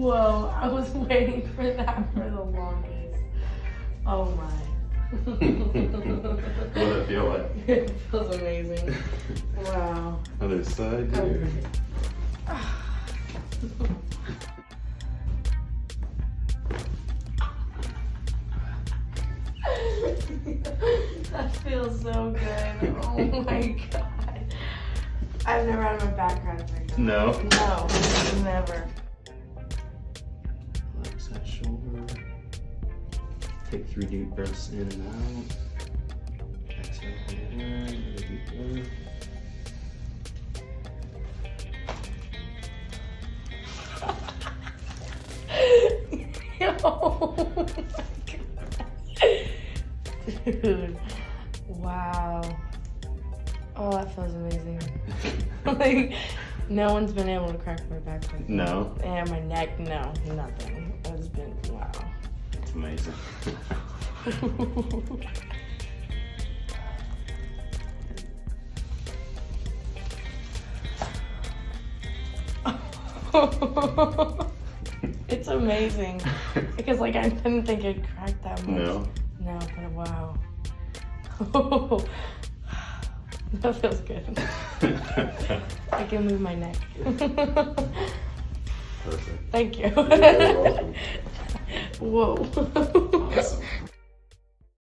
Whoa, I was waiting for that for the longest. Oh my. What does it feel like? It feels amazing. Wow. Other side here. That feels so good. Oh my god. I've never had my back cracked like that. No? No, never. Relax that shoulder. Take 3 deep breaths in and out. Exhale, hold it in. Another deep breath. Oh my god. Dude. Wow. Oh, that feels amazing. Like, no one's been able to crack my back like that. No? And my neck, no, nothing. It's been, wow. It's amazing. It's amazing. Because, like, I didn't think it'd crack that much. No? No, but wow. That feels good. I can move my neck. Perfect. Thank you. You're very welcome. Whoa. Awesome.